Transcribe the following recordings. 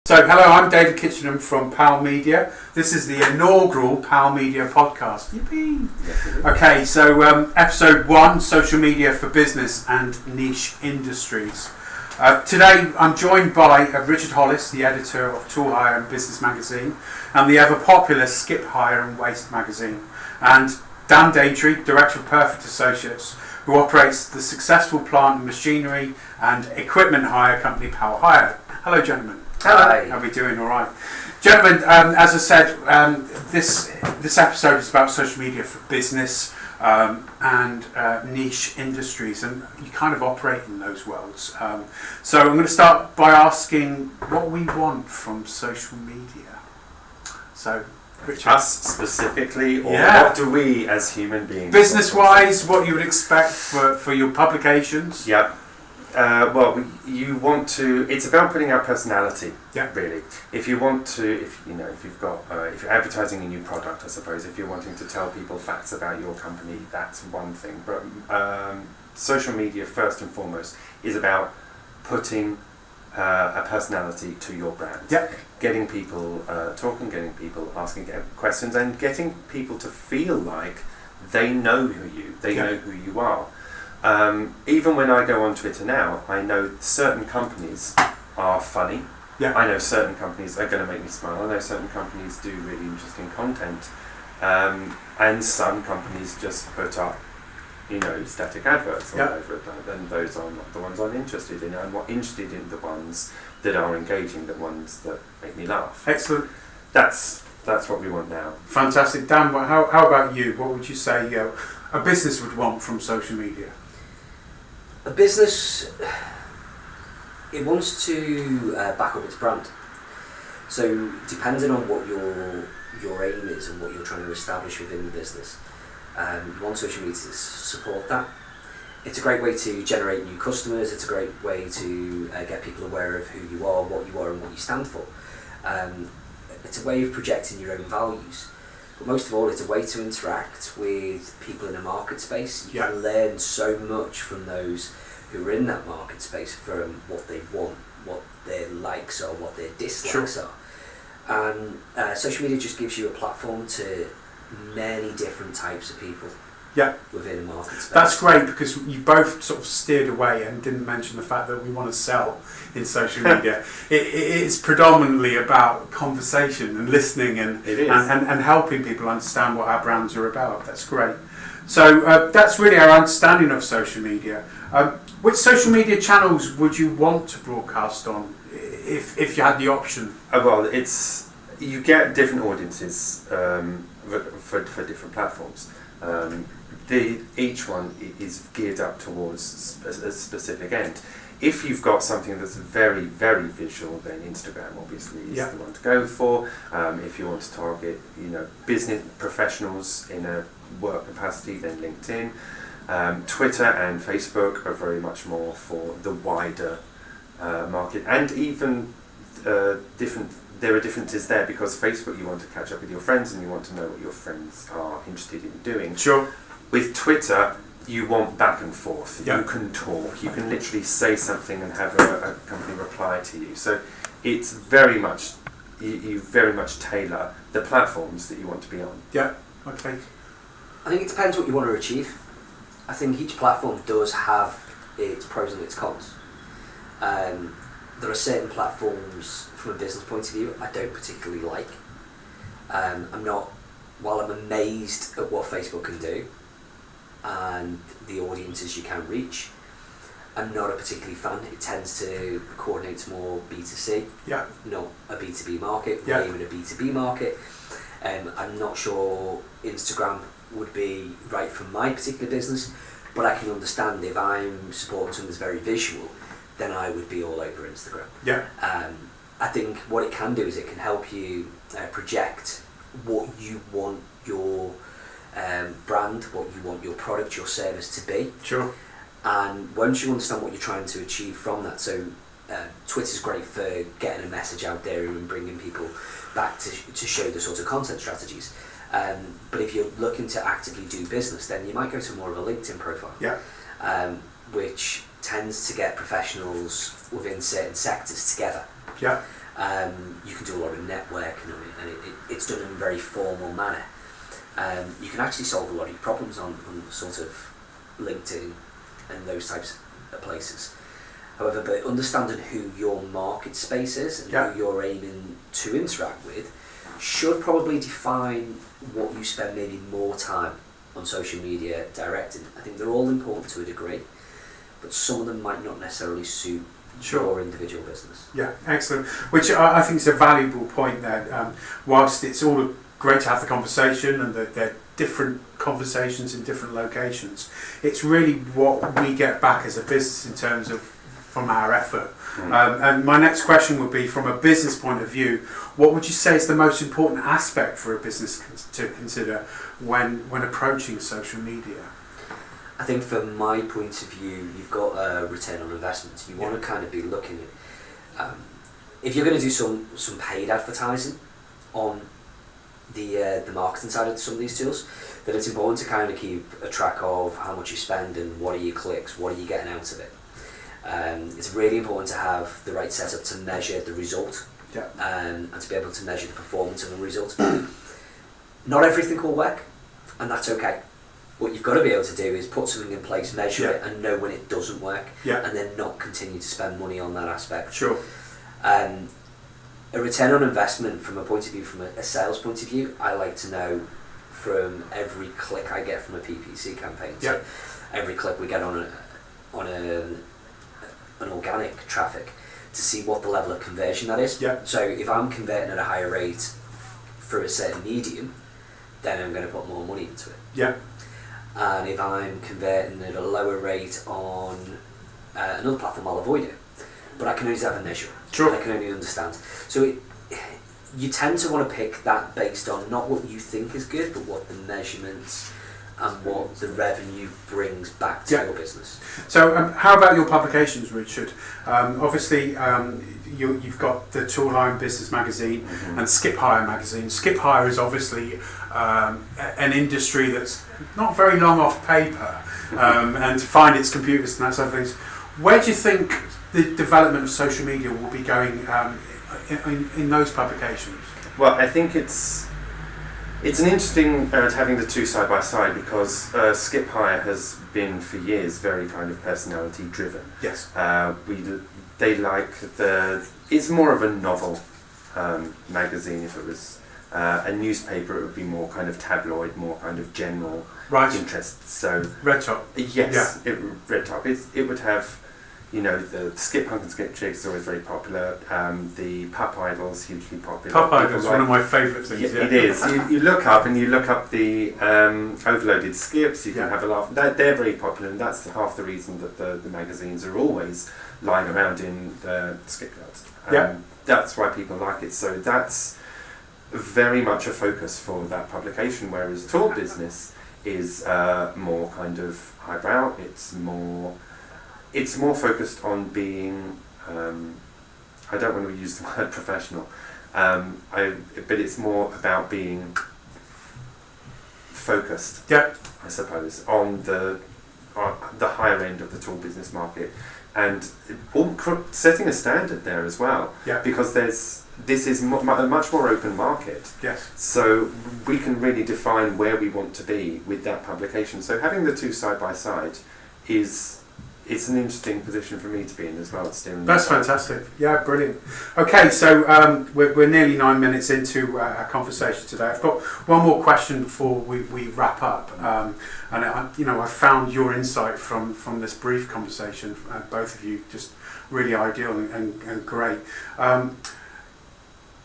So, hello, I'm David Kitchenham from Pal Media. This is the inaugural Pal Media podcast. Yippee! Okay, so episode 1, social media for business and niche industries. Today I'm joined by Richard Hollis, the editor of Tool Hire and Business Magazine, and the ever popular Skip Hire and Waste Magazine, and Dan Daintree, director of Perfect Associates, who operates the successful plant and machinery and equipment hire company Pal Hire. Hello, gentlemen. Hi. How are we doing? All right. Gentlemen, as I said, this episode is about social media for business and niche industries, and you kind of operate in those worlds. So I'm going to start by asking what we want from social media. So, Richard. Us specifically, or what do we as human beings? Business-wise, what you would expect for your publications? Yep. Well, you want to. It's about putting out personality. Yeah. Really. If you want to, if you've got, if you're advertising a new product, I suppose, if you're wanting to tell people facts about your company, that's one thing. But social media, first and foremost, is about putting a personality to your brand. Yeah. Getting people talking, getting people asking questions, and getting people to feel like they know who you are. Even when I go on Twitter now, I know certain companies are funny. Yeah. I know certain companies are going to make me smile. I know certain companies do really interesting content, and some companies just put up, static adverts all over it. And those are not the ones I'm interested in. I'm more interested in the ones that are engaging, the ones that make me laugh. Excellent. That's what we want now. Fantastic. Dan, how about you? What would you say a business would want from social media? A business, it wants to back up its brand. So depending on what your aim is and what you're trying to establish within the business, you want social media to support that. It's a great way to generate new customers. It's a great way to get people aware of who you are, and what you stand for. It's a way of projecting your own values. But most of all, it's a way to interact with people in a market space. You can learn so much from those who are in that market space, from what they want, what their likes are, what their dislikes are. And social media just gives you a platform to many different types of people within a market space. That's great, because you both sort of steered away and didn't mention the fact that we want to sell in social media. It's predominantly about conversation and listening and helping people understand what our brands are about. That's great. So that's really our understanding of social media. Which social media channels would you want to broadcast on if you had the option? Well, you get different audiences for different platforms. Each one is geared up towards a specific end. If you've got something that's very, very visual, then Instagram obviously is the one to go for. If you want to target, business professionals in a work capacity, then LinkedIn. Twitter and Facebook are very much more for the wider market, and even there are differences there, because Facebook, you want to catch up with your friends and you want to know what your friends are interested in doing. Sure. With Twitter, you want back and forth. Yeah. You can talk. You can literally say something and have a company reply to you. So it's very much, you very much tailor the platforms that you want to be on. Yeah. Okay. I think it depends what you want to achieve. I think each platform does have its pros and its cons. There are certain platforms, from a business point of view, I don't particularly like. While I'm amazed at what Facebook can do and the audiences you can reach, I'm not a particularly fan. It tends to coordinate more B2C, not a B2B market. We're aiming a B2B market. I'm not sure Instagram would be right for my particular business, but I can understand if I'm supporting something that's very visual, then I would be all over Instagram. Yeah. I think what it can do is it can help you project what you want your brand, what you want your product, your service to be. Sure. And once you understand what you're trying to achieve from that, so Twitter's great for getting a message out there and bringing people back to show the sort of content strategies. But if you're looking to actively do business, then you might go to more of a LinkedIn profile, which tends to get professionals within certain sectors together. Yeah. You can do a lot of networking on it, and it's done in a very formal manner. You can actually solve a lot of your problems on sort of LinkedIn and those types of places. However, but understanding who your market space is and who you're aiming to interact with should probably define what you spend maybe more time on social media directing. I think they're all important to a degree, but some of them might not necessarily suit your individual business. Yeah, excellent. Which I think is a valuable point there. Whilst it's all great to have the conversation and they're different conversations in different locations, it's really what we get back as a business in terms of from our effort. And my next question would be, from a business point of view, what would you say is the most important aspect for a business to consider when approaching social media? I think from my point of view, you've got a return on investment. You want to kind of be looking at, if you're going to do some paid advertising on the marketing side of some of these tools, then it's important to kind of keep a track of how much you spend and what are your clicks, what are you getting out of it. It's really important to have the right setup to measure the result, and to be able to measure the performance of the result. Not everything will work, and that's okay. What you've got to be able to do is put something in place, measure it, and know when it doesn't work, and then not continue to spend money on that aspect. Sure. A return on investment from a point of view, from a sales point of view, I like to know from every click I get from a PPC campaign. So every click we get on an organic traffic, to see what the level of conversion that is. So if I'm converting at a higher rate for a certain medium, then I'm going to put more money into it. And if I'm converting at a lower rate on another platform, I'll avoid it. But I can always have a measure. Sure. I can only understand. So you tend to want to pick that based on not what you think is good, but what the measurements and what the revenue brings back to your business. So how about your publications, Richard? Obviously, you've got the Toolhire Business Magazine and Skip Hire Magazine. Skip Hire is obviously an industry that's not very long off paper, and to find its computers and that sort of things. Where do you think the development of social media will be going in those publications? Well, I think it's an interesting having the two side by side, because Skip Hire has been for years very kind of personality driven. Yes. They like it's more of a novel magazine. If it was a newspaper, it would be more kind of tabloid, more kind of general interest. So Red Top. Yes, Red Top. It would have, the Skip Punk and Skip Chicks is always very popular. The Pup Idol's hugely popular. Pup Idol's one of my favourite things. It is. You look up the overloaded skips. You can have a laugh. They're very popular, and that's half the reason that the magazines are always lying around in the skip yards. That's why people like it. So that's very much a focus for that publication. Whereas Tool Business is more kind of highbrow. It's more focused on being, I don't want to use the word professional, but it's more about being focused, I suppose, on the higher end of the tool business market, and setting a standard there as well, because this is a much more open market. So we can really define where we want to be with that publication. So having the two side by side it's an interesting position for me to be in as well. That's fantastic. Yeah, brilliant. Okay, so we're nearly 9 minutes into our conversation today. I've got one more question before we wrap up. And I found your insight from this brief conversation, both of you, just really ideal and great.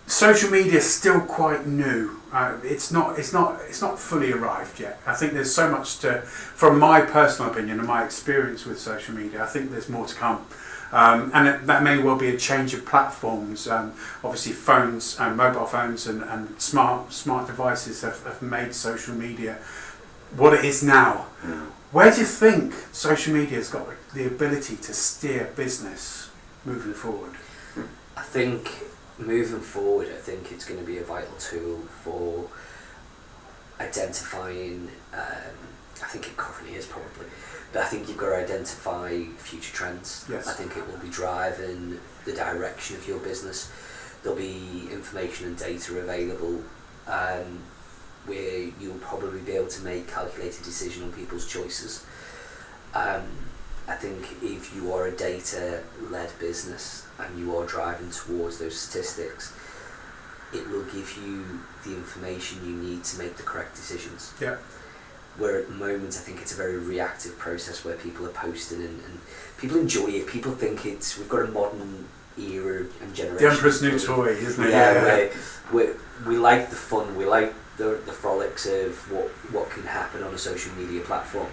Social media is still quite new. It's not fully arrived yet. I think there's so much from my personal opinion and my experience with social media, I think there's more to come. And that may well be a change of platforms. Obviously phones and mobile phones and smart devices have made social media what it is now. Where do you think social media has got the ability to steer business moving forward? I think moving forward, I think it's going to be a vital tool for identifying, I think it currently is probably, but I think you've got to identify future trends. I think it will be driving the direction of your business. there'll be information and data available where you'll probably be able to make calculated decision on people's choices. I think if you are a data-led business and you are driving towards those statistics, it will give you the information you need to make the correct decisions. Yeah. Where at the moment I think it's a very reactive process where people are posting and people enjoy it. People think we've got a modern era and generation. The Emperor's New Toy, isn't it? Yeah, we like the fun, we like the frolics of what can happen on a social media platform.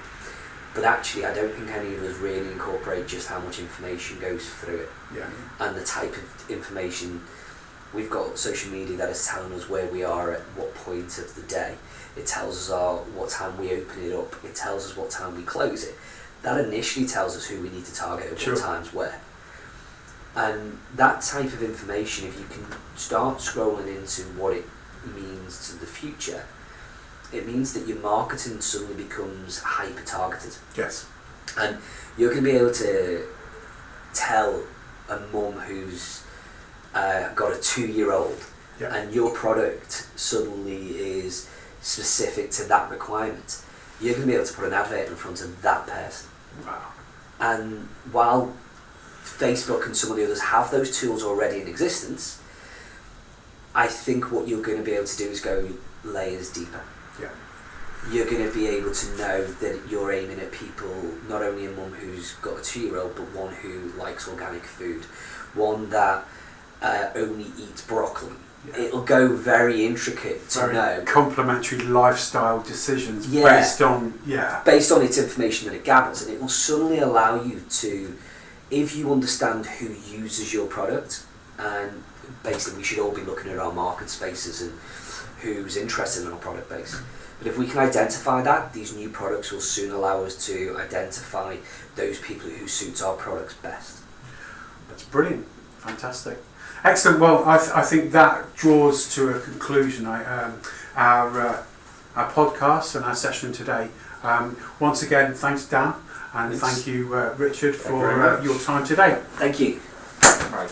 But actually, I don't think any of us really incorporate just how much information goes through it. Yeah. And the type of information. We've got social media that is telling us where we are at what point of the day. It tells us what time we open it up. It tells us what time we close it. That initially tells us who we need to target at what times where. And that type of information, if you can start scrolling into what it means to the future, it means that your marketing suddenly becomes hyper-targeted. Yes. And you're going to be able to tell a mum who's got a 2-year-old, yeah, and your product suddenly is specific to that requirement. You're going to be able to put an advert in front of that person. Wow. And while Facebook and some of the others have those tools already in existence, I think what you're going to be able to do is go layers deeper. Yeah. You're going to be able to know that you're aiming at people, not only a mum who's got a 2-year-old, but one who likes organic food, one that only eats broccoli. Yeah. It'll go very intricate to know. Complementary lifestyle decisions based on its information that it gathers, and it will suddenly allow you to, if you understand who uses your product, and basically we should all be looking at our market spaces and who's interested in our product base. But if we can identify that, these new products will soon allow us to identify those people who suits our products best. That's brilliant. Fantastic. Excellent. Well, I think that draws to a conclusion our podcast and our session today. Once again, thanks Dan, and thank you Richard for your time today. Thank you.